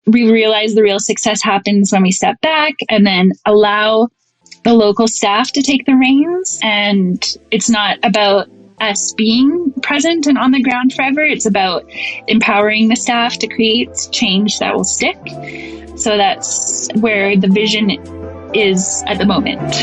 we realize the real success happens when we step back and then allow the local staff to take the reins. And it's not about us being present and on the ground forever. It's about empowering the staff to create change that will stick. So that's where the vision is at the moment.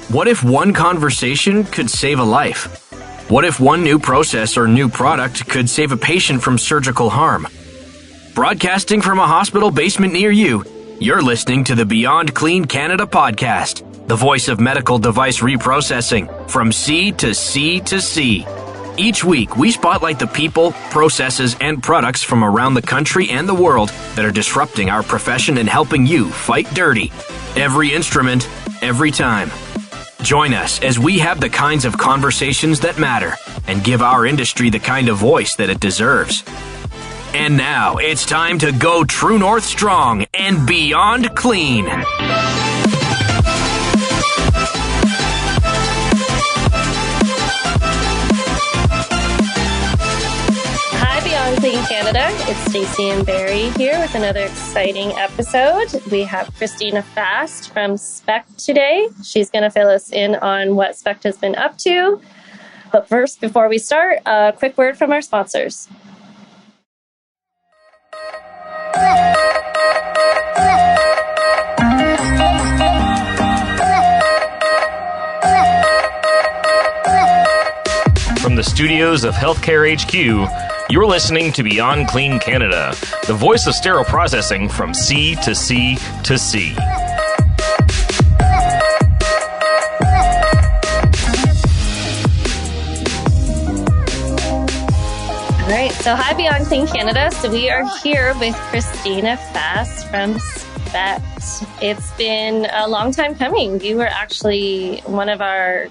What if one conversation could save a life? What if one new process or new product could save a patient from surgical harm? Broadcasting from a hospital basement near you, you're listening to the Beyond Clean Canada podcast, the voice of medical device reprocessing from C to C to C. Each week, we spotlight the people, processes, and products from around the country and the world that are disrupting our profession and helping you fight dirty. Every instrument, every time. Join us as we have the kinds of conversations that matter and give our industry the kind of voice that it deserves. And now it's time to go True North strong and beyond clean. Hi, Beyond Clean Canada. It's Stacey and Barry here with another exciting episode. We have Christina Fast from SPECT today. She's going to fill us in on what SPECT has been up to. But first, before we start, a quick word from our sponsors. From the studios of Healthcare HQ, you're listening to Beyond Clean Canada, the voice of sterile processing from C to C to C. All right, so hi, Beyond Clean Canada. So we are here with Christina Fast from SPECT. It's been a long time coming. You were actually one of our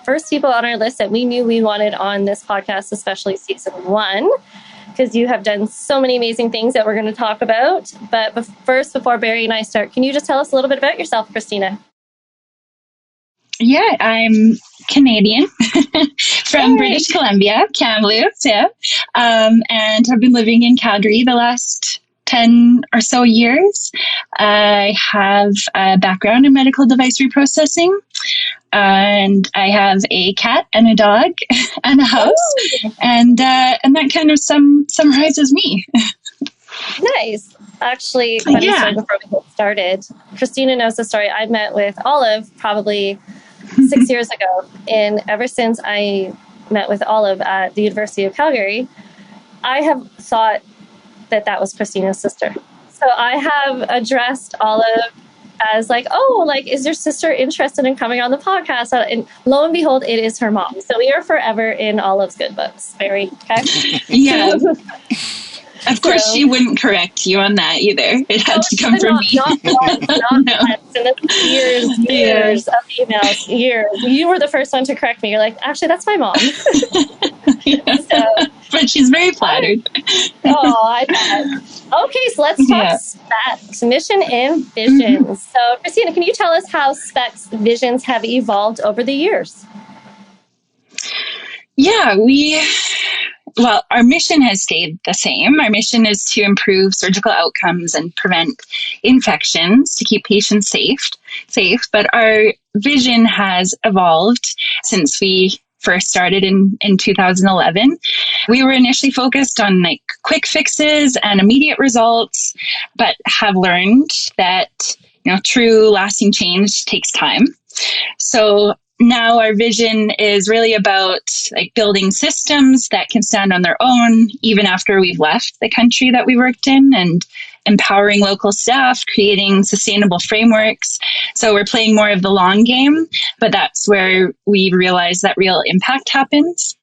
first people on our list that we knew we wanted on this podcast, especially season 1, because you have done so many amazing things that we're going to talk about. But first, before Barry and I start, can you just tell us a little bit about yourself, Christina? Yeah, I'm Canadian from British Columbia, Kamloops, yeah. And I've been living in Calgary the last 10 or so years. I have a background in medical device reprocessing, and I have a cat and a dog and a house, and that kind of summarizes me. Nice. Actually, funny story before we get started. Christina knows the story. I met with Olive probably 6 years ago, and ever since I met with Olive at the University of Calgary, I have thought that was Christina's sister. So I have addressed Olive as is your sister interested in coming on the podcast? And lo and behold, it is her mom. So we are forever in Olive's good books. Very, okay? Yeah. Of course, she wouldn't correct you on that either. It had to come from me. Years of emails, years. You were the first one to correct me. You're like, actually, that's my mom. But she's very flattered. I bet. Okay, so let's talk SPECT, mission and visions. So, Christina, can you tell us how SPECT's visions have evolved over the years? Yeah, our mission has stayed the same. Our mission is to improve surgical outcomes and prevent infections to keep patients safe. But our vision has evolved since we first started in 2011. We were initially focused on quick fixes and immediate results, but have learned that true lasting change takes time. So now our vision is really about building systems that can stand on their own even after we've left the country that we worked in, and empowering local staff, creating sustainable frameworks. So we're playing more of the long game, but that's where we realize that real impact happens.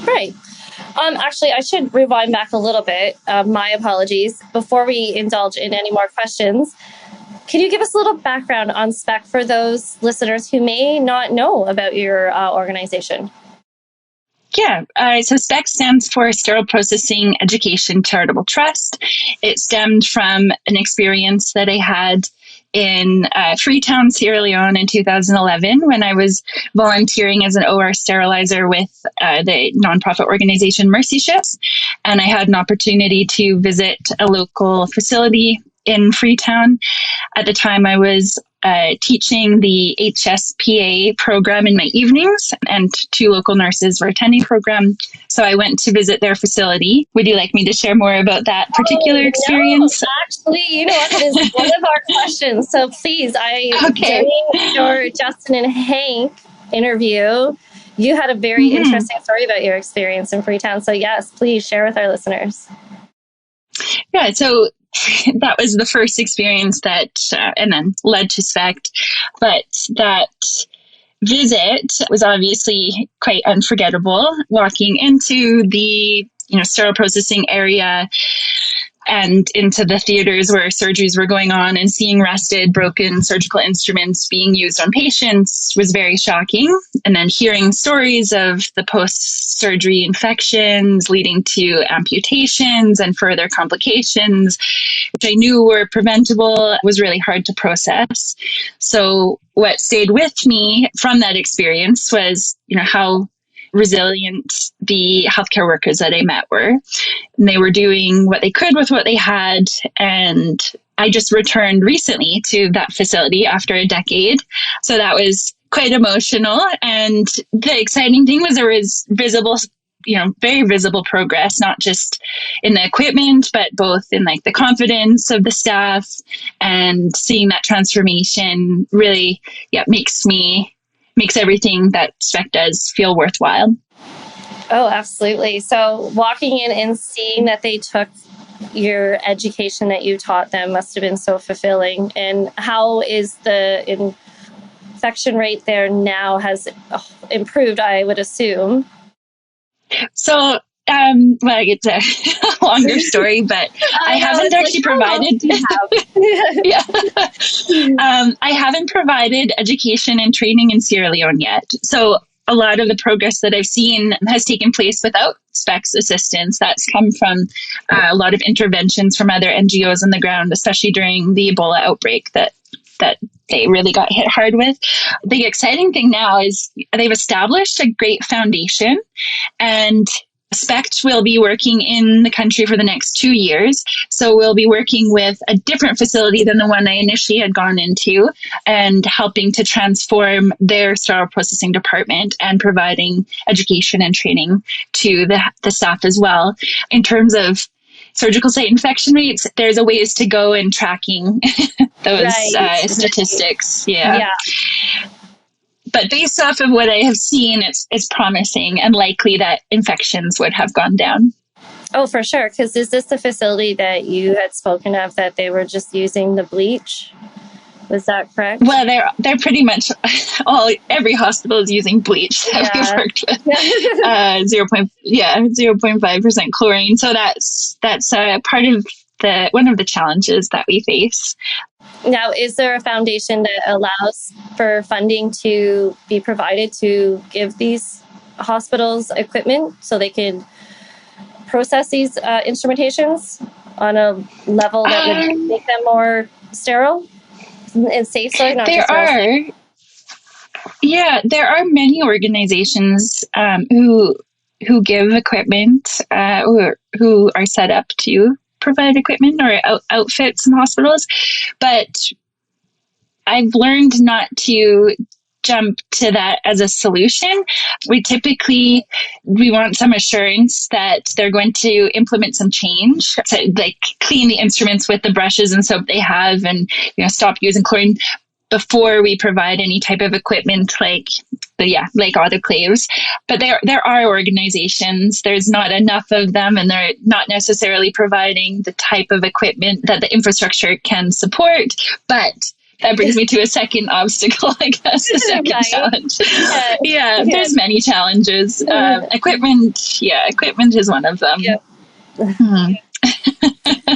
Right. Actually, I should rewind back a little bit. My apologies. Before we indulge in any more questions, can you give us a little background on SPEC for those listeners who may not know about your organization? Yeah, so SPEC stands for Sterile Processing Education Charitable Trust. It stemmed from an experience that I had in Freetown, Sierra Leone in 2011 when I was volunteering as an OR sterilizer with the nonprofit organization Mercy Ships. And I had an opportunity to visit a local facility in Freetown. At the time, I was teaching the HSPA program in my evenings, and 2 local nurses were attending the program. So I went to visit their facility. Would you like me to share more about that particular experience? No, actually, you know what? It is one of our questions. So please, during your Justin and Hank interview, you had a very interesting story about your experience in Freetown. So yes, please share with our listeners. Yeah, so that was the first experience that, and then led to SPECT. But that visit was obviously quite unforgettable. Walking into the, sterile processing area and into the theaters where surgeries were going on and seeing rusted, broken surgical instruments being used on patients was very shocking. And then hearing stories of the post-surgery infections leading to amputations and further complications, which I knew were preventable, was really hard to process. So what stayed with me from that experience was, how resilient the healthcare workers that I met were. And they were doing what they could with what they had. And I just returned recently to that facility after a decade. So that was quite emotional. And the exciting thing was there was visible, very visible progress, not just in the equipment, but both in the confidence of the staff, and seeing that transformation really, makes everything that SPEC does feel worthwhile. Oh, absolutely. So walking in and seeing that they took your education that you taught them must have been so fulfilling. And how is the infection rate there now has improved, I would assume? So, it's a longer story, but I haven't actually provided. I haven't provided education and training in Sierra Leone yet. So a lot of the progress that I've seen has taken place without SPEC's assistance. That's come from a lot of interventions from other NGOs on the ground, especially during the Ebola outbreak that they really got hit hard with. The exciting thing now is they've established a great foundation, and SPECT will be working in the country for the next 2 years. So we'll be working with a different facility than the one I initially had gone into, and helping to transform their sterile processing department and providing education and training to the staff as well. In terms of surgical site infection rates, there's a ways to go in tracking those statistics. Yeah. But based off of what I have seen, it's promising and likely that infections would have gone down. Oh, for sure. Because is this the facility that you had spoken of that they were just using the bleach? Was that correct? Well, they're pretty much every hospital is using bleach that we've worked with. 0.5% chlorine. So that's part of one of the challenges that we face. Now, is there a foundation that allows for funding to be provided to give these hospitals equipment so they can process these instrumentations on a level that would make them more sterile and safe? So there are many organizations who give equipment, who are set up to provide equipment or outfit some hospitals, but I've learned not to jump to that as a solution. We want some assurance that they're going to implement some change, to clean the instruments with the brushes and soap they have, and stop using chlorine before we provide any type of equipment like autoclaves. But there are organizations, there's not enough of them, and they're not necessarily providing the type of equipment that the infrastructure can support. But that brings me to a second obstacle, I guess, a second challenge. There's many challenges. Equipment is one of them. Yep.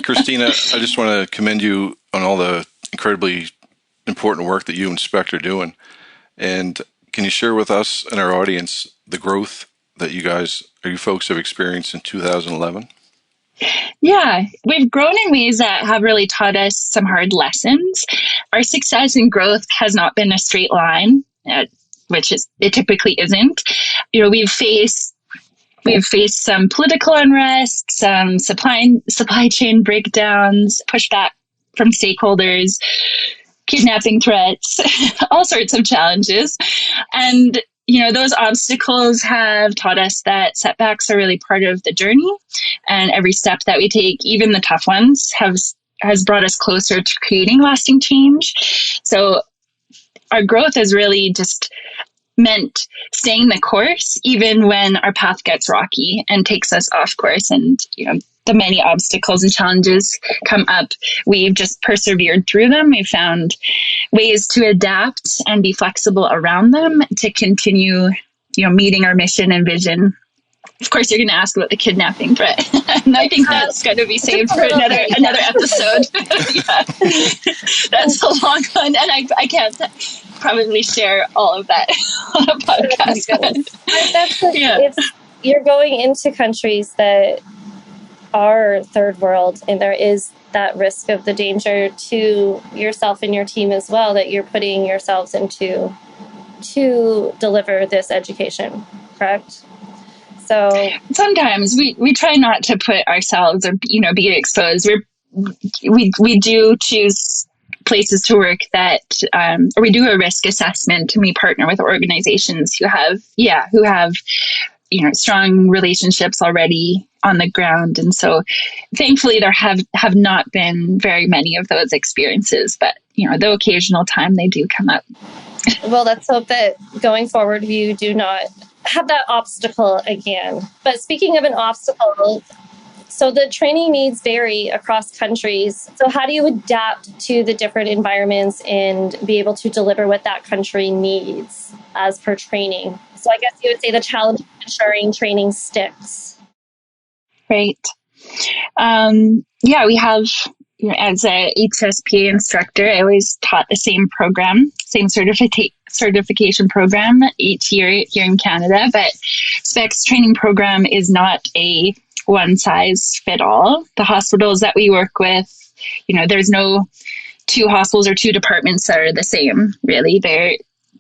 Christina, I just want to commend you on all the incredibly important work that you and SPECT are doing. And can you share with us and our audience the growth that you folks have experienced in 2011? Yeah, we've grown in ways that have really taught us some hard lessons. Our success and growth has not been a straight line, it typically isn't. You know, we've faced some political unrest, some supply chain breakdowns, pushback from stakeholders, kidnapping threats, all sorts of challenges. And, you know, those obstacles have taught us that setbacks are really part of the journey. And every step that we take, even the tough ones, has brought us closer to creating lasting change. So our growth has really just meant staying the course, even when our path gets rocky and takes us off course. And, you know, the many obstacles and challenges come up, we've just persevered through them. We've found ways to adapt and be flexible around them to continue, you know, meeting our mission and vision. Of course, you're going to ask about the kidnapping threat, and I think that's going to be saved for another episode. Yeah. That's a long one, and I can't probably share all of that on a podcast. Yeah. You're going into countries that are third world, and there is that risk of the danger to yourself and your team as well that you're putting yourselves into to deliver this education, correct? So sometimes we try not to put ourselves or, you know, be exposed. We do choose places to work that, or we do a risk assessment, and we partner with organizations who have, you know, strong relationships already on the ground. And so thankfully there have not been very many of those experiences, but, you know, the occasional time they do come up. Well, let's hope that going forward, you do not have that obstacle again. But speaking of an obstacle, so the training needs vary across countries. So how do you adapt to the different environments and be able to deliver what that country needs as per training? So I guess you would say the challenge of ensuring training sticks. Right. We have, you know, as a HSPA instructor, I always taught the same program, same certification program each year here in Canada. But SPEC's training program is not a one size fit all. The hospitals that we work with, you know, there's no two hospitals or two departments that are the same, really.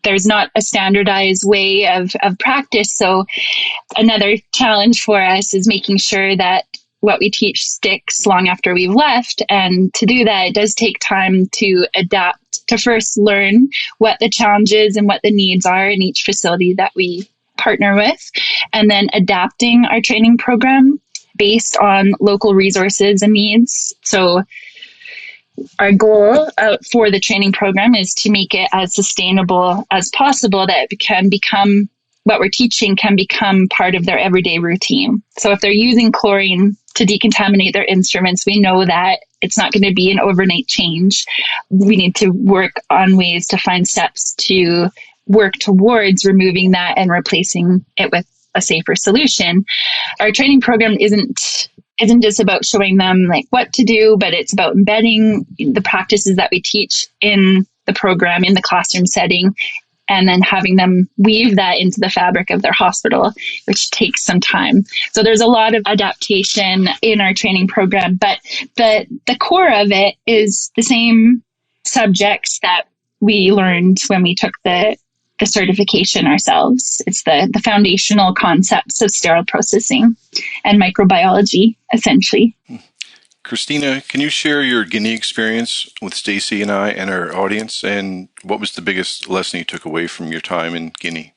There's not a standardized way of practice. So another challenge for us is making sure that what we teach sticks long after we've left. And to do that, it does take time to adapt, to first learn what the challenges and what the needs are in each facility that we partner with, and then adapting our training program based on local resources and needs. So our goal for the training program is to make it as sustainable as possible, that it can become, what we're teaching can become part of their everyday routine. So if they're using chlorine to decontaminate their instruments, we know that it's not going to be an overnight change. We need to work on ways to find steps to work towards removing that and replacing it with a safer solution. Our training program isn't just about showing them like what to do, but it's about embedding the practices that we teach in the program, in the classroom setting, and then having them weave that into the fabric of their hospital, which takes some time. So there's a lot of adaptation in our training program, but the core of it is the same subjects that we learned when we took the certification ourselves. It's the foundational concepts of sterile processing and microbiology, essentially. Christina, can you share your Guinea experience with Stacy and I and our audience, and what was the biggest lesson you took away from your time in Guinea?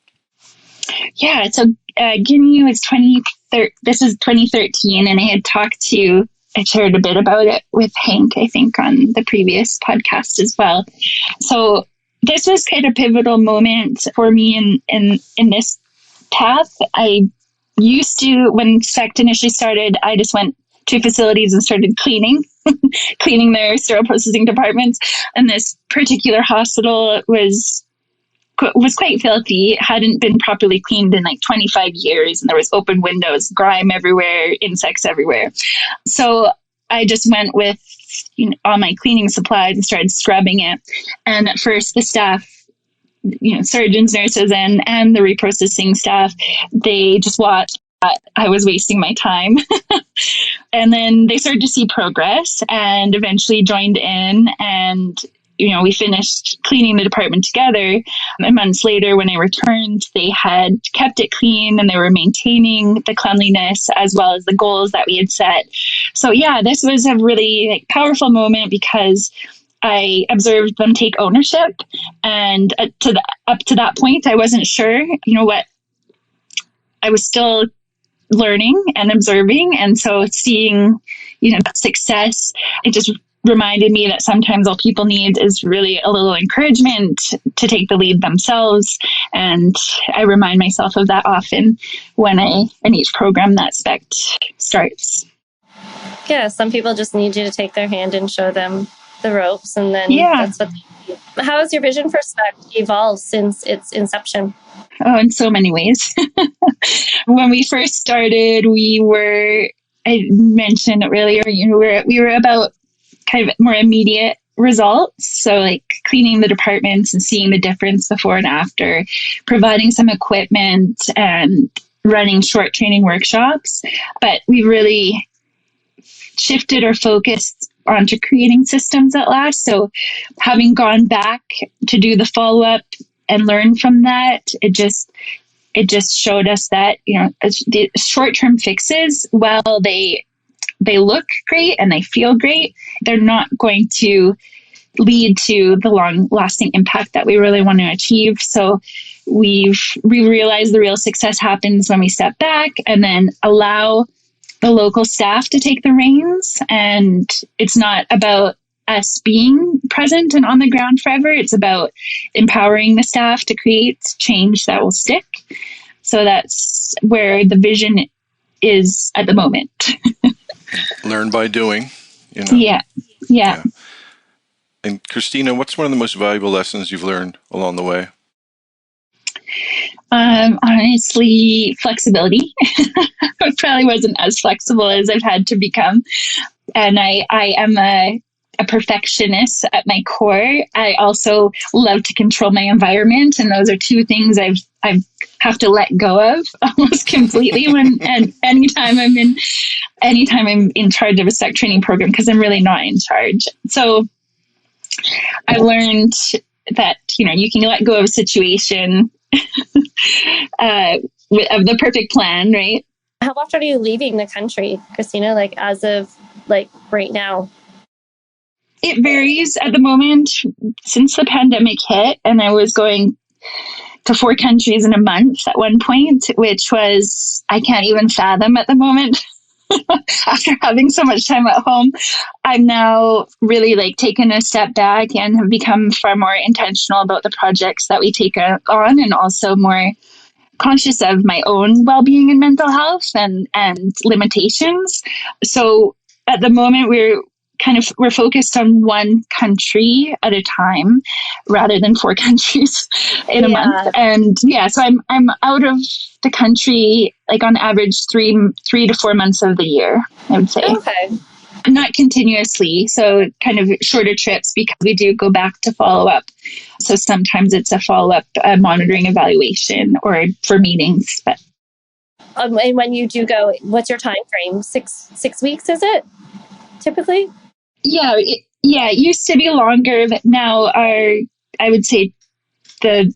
Yeah, so Guinea was 2013, and I shared a bit about it with Hank, I think, on the previous podcast as well. So this was kind of a pivotal moment for me in this path. I used to, when SPECT initially started, I just went to facilities and started cleaning their sterile processing departments. And this particular hospital was quite filthy. It hadn't been properly cleaned in like 25 years. And there was open windows, grime everywhere, insects everywhere. So I just went with all my cleaning supplies and started scrubbing it. And at first the staff, surgeons, nurses, and the reprocessing staff, they just watched I was wasting my time. And then they started to see progress and eventually joined in, and we finished cleaning the department together. And months later, when I returned, they had kept it clean and they were maintaining the cleanliness as well as the goals that we had set. So yeah, this was a really powerful moment because I observed them take ownership. And up to that point, I wasn't sure, what I was still learning and observing. And so seeing, that success, it just reminded me that sometimes all people need is really a little encouragement to take the lead themselves. And I remind myself of that often in each program that SPECT starts. Yeah, some people just need you to take their hand and show them the ropes, and then that's what they do. How has your vision for SPECT evolved since its inception? Oh, in so many ways. When we first started, I mentioned earlier, we were about kind of more immediate results. So cleaning the departments and seeing the difference before and after, providing some equipment and running short training workshops. But we really shifted our focus onto creating systems at last. So having gone back to do the follow-up and learn from that, it just showed us that, the short-term fixes, while they look great and they feel great, they're not going to lead to the long-lasting impact that we really want to achieve. So we realized the real success happens when we step back and then allow the local staff to take the reins. And it's not about us being present and on the ground forever. It's about empowering the staff to create change that will stick. So that's where the vision is at the moment. Learn by doing, Yeah. And Christina, what's one of the most valuable lessons you've learned along the way? Honestly, flexibility. I probably wasn't as flexible as I've had to become. And I am a perfectionist at my core. I also love to control my environment. And those are two things I have to let go of almost completely anytime I'm in charge of a SPECT training program, because I'm really not in charge. So I learned that, you can let go of a situation of the perfect plan, right? How often are you leaving the country, Christina, as of right now? It varies at the moment. Since the pandemic hit, and I was going to 4 countries in a month at one point, which was, I can't even fathom at the moment. After having so much time at home, I'm now really taken a step back and have become far more intentional about the projects that we take on, and also more conscious of my own well-being and mental health and limitations. So at the moment, we're focused on one country at a time rather than 4 countries in a month. And so I'm out of the country, on average 3 to 4 months of the year, I would say. Okay. Not continuously. So kind of shorter trips, because we do go back to follow up. So sometimes it's a follow-up monitoring evaluation or for meetings. But and when you do go, what's your time frame? 6 weeks, is it typically? Yeah, it used to be longer, but now I would say the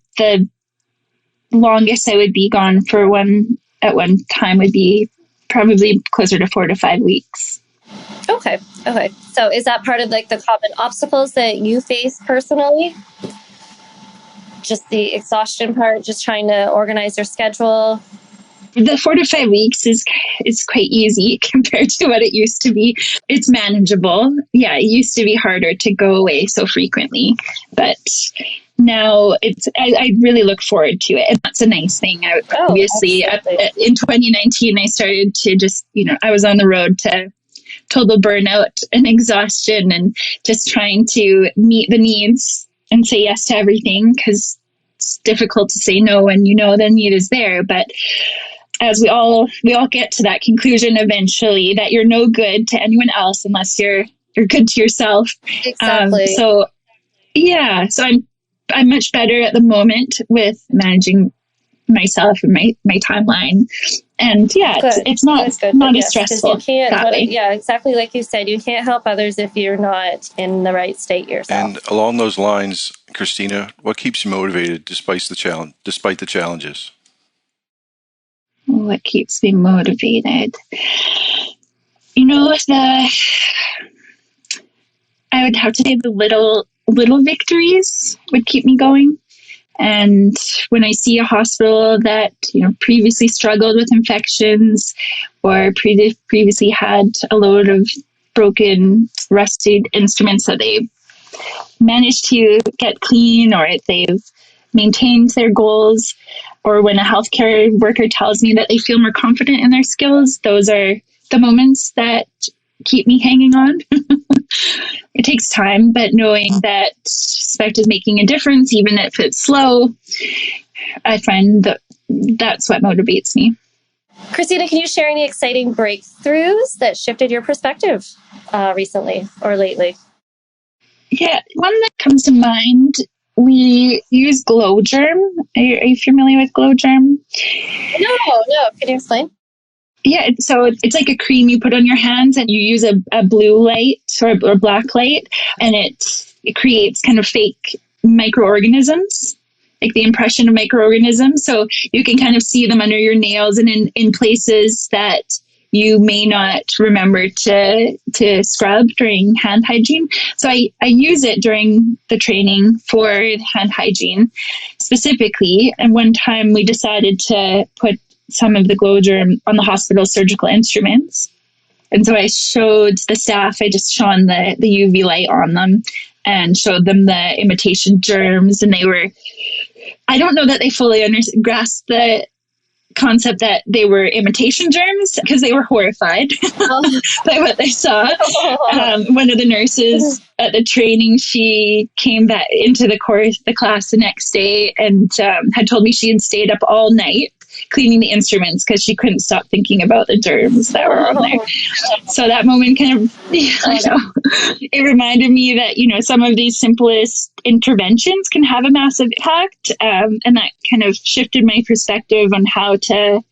longest I would be gone at one time would be probably closer to 4 to 5 weeks. Okay. So is that part of the common obstacles that you face personally? Just the exhaustion part, just trying to organize your schedule? The 4 to 5 weeks is quite easy compared to what it used to be. It's manageable. Yeah, it used to be harder to go away so frequently, but now I really look forward to it. And that's a nice thing. Obviously, in 2019, I started to just, I was on the road to total burnout and exhaustion and just trying to meet the needs and say yes to everything, because it's difficult to say no when the need is there. But as we all get to that conclusion eventually, that you're no good to anyone else unless you're good to yourself. Exactly. So I'm much better at the moment with managing myself and my timeline. And yeah, it's not as yes, stressful. You can't, yeah, exactly like you said, you can't help others if you're not in the right state yourself. And along those lines, Christina, what keeps you motivated despite the challenges? What keeps me motivated? I would have to say the little victories would keep me going. And when I see a hospital that, previously struggled with infections or previously had a load of broken, rusted instruments that they've managed to get clean, or if they've maintained their goals, or when a healthcare worker tells me that they feel more confident in their skills, those are the moments that keep me hanging on. It takes time, but knowing that SPECT is making a difference, even if it's slow, I find that's what motivates me. Christina, can you share any exciting breakthroughs that shifted your perspective recently or lately? Yeah, one that comes to mind, we use GlowGerm. Are you familiar with GlowGerm? No. Can you explain? Yeah, so it's like a cream you put on your hands, and you use a blue light or black light, and it creates kind of fake microorganisms, like the impression of microorganisms. So you can kind of see them under your nails and in places that you may not remember to scrub during hand hygiene. So I use it during the training for hand hygiene specifically. And one time we decided to put some of the GlowGerm on the hospital surgical instruments. And so I showed the staff, I just shone the UV light on them and showed them the imitation germs. And I don't know that they fully grasped the concept that they were imitation germs, because they were horrified by what they saw. One of the nurses at the training, she came back into the class the next day and had told me she had stayed up all night cleaning the instruments because she couldn't stop thinking about the germs that were on there. So that moment kind of, it reminded me that, some of these simplest interventions can have a massive impact. And that kind of shifted my perspective on how to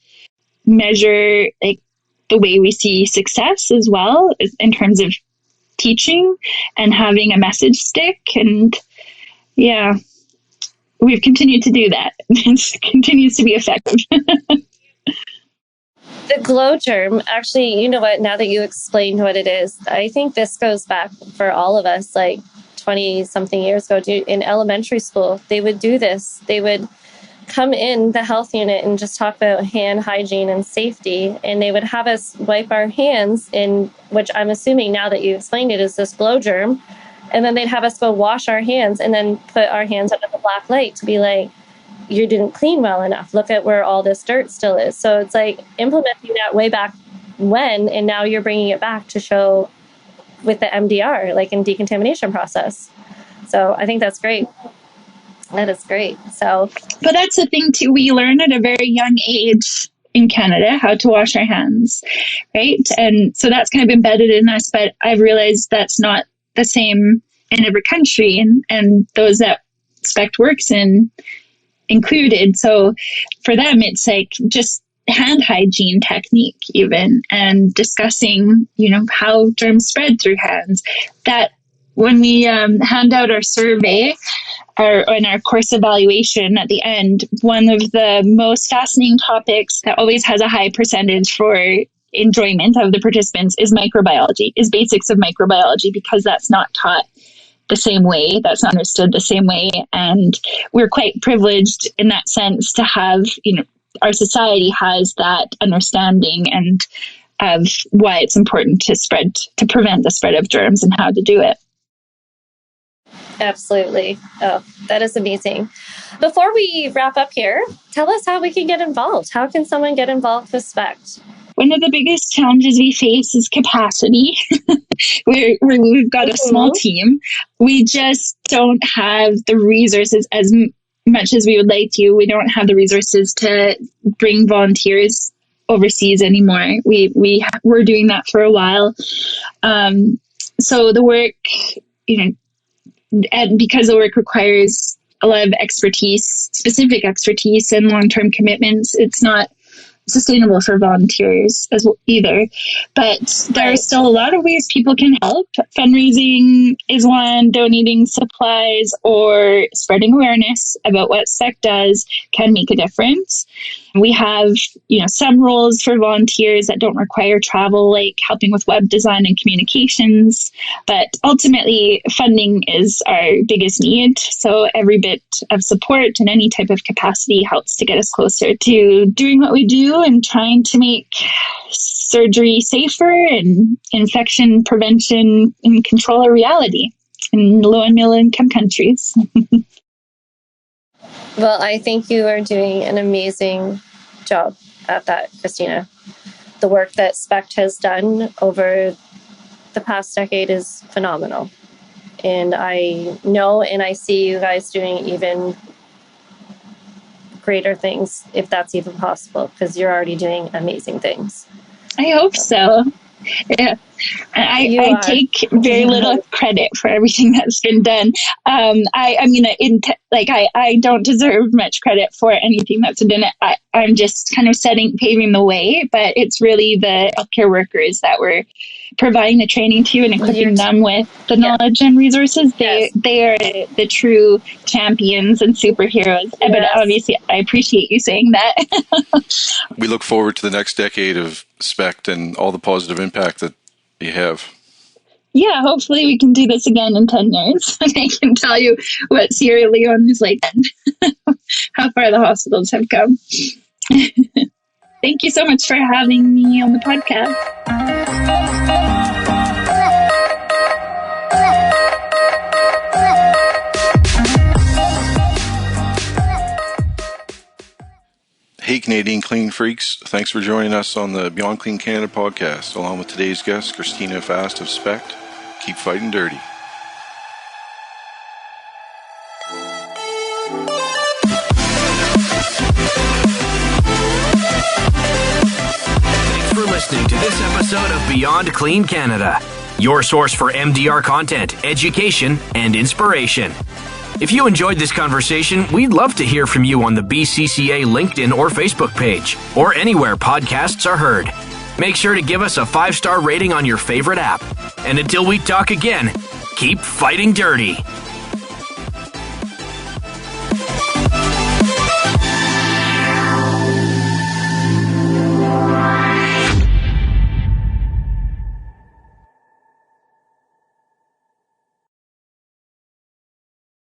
measure like the way we see success as well, in terms of teaching and having a message stick. And yeah, we've continued to do that. It continues to be effective. The GlowGerm, actually, you know what, now that you explained what it is, I think this goes back for all of us, like 20 something years ago in elementary school. They would do this. They would come in the health unit and just talk about hand hygiene and safety. And they would have us wipe our hands in, which I'm assuming now that you explained it, is this GlowGerm. And then they'd have us go wash our hands and then put our hands under the black light to be like, you didn't clean well enough. Look at where all this dirt still is. So it's like implementing that way back when, and now you're bringing it back to show with the MDR, like in decontamination process. So I think that's great. That is great. But that's the thing too. We learn at a very young age in Canada how to wash our hands, right? And so that's kind of embedded in us. But I've realized that's not the same in every country, and those that SPECT works in included. So for them, it's like just hand hygiene technique even, and discussing, how germs spread through hands. That when we hand out our survey in our course evaluation at the end, one of the most fascinating topics that always has a high percentage for enjoyment of the participants is microbiology, is basics of microbiology, because that's not taught the same way, that's not understood the same way. And we're quite privileged in that sense to have, our society has that understanding and of why it's important to prevent the spread of germs and how to do it. Absolutely. Oh, that is amazing. Before we wrap up here, tell us how we can get involved. How can someone get involved with SPECT? One of the biggest challenges we face is capacity. We've got a small team. We just don't have the resources as much as we would like to. We don't have the resources to bring volunteers overseas anymore. We're doing that for a while. So the work, and because the work requires a lot of expertise, specific expertise and long-term commitments, it's not sustainable for volunteers as well either. But there are still a lot of ways people can help. Fundraising is one, donating supplies or spreading awareness about what SPEC does can make a difference. We have, some roles for volunteers that don't require travel, like helping with web design and communications. But ultimately, funding is our biggest need. So every bit of support in any type of capacity helps to get us closer to doing what we do and trying to make surgery safer and infection prevention and control a reality in low and middle income countries. Well, I think you are doing an amazing job at that, Christina. The work that SPECT has done over the past decade is phenomenal. And I know and I see you guys doing even greater things, if that's even possible, because you're already doing amazing things. I hope so. Yeah. I take very little credit for everything that's been done. I don't deserve much credit for anything that's been done. I'm just kind of paving the way, but it's really the healthcare workers that we're providing the training to and equipping them with the knowledge and resources. They are the true champions and superheroes. Yes. But obviously, I appreciate you saying that. We look forward to the next decade of SPECT and all the positive impact that you have. Yeah, hopefully we can do this again in 10 years. And I can tell you what Sierra Leone is like then. How far the hospitals have come. Thank you so much for having me on the podcast. Hey, Canadian Clean Freaks. Thanks for joining us on the Beyond Clean Canada podcast, along with today's guest, Christina Fast of SPECT. Keep fighting dirty. Thanks for listening to this episode of Beyond Clean Canada, your source for MDR content, education, and inspiration. If you enjoyed this conversation, we'd love to hear from you on the BCCA LinkedIn or Facebook page, or anywhere podcasts are heard. Make sure to give us a 5-star rating on your favorite app. And until we talk again, keep fighting dirty.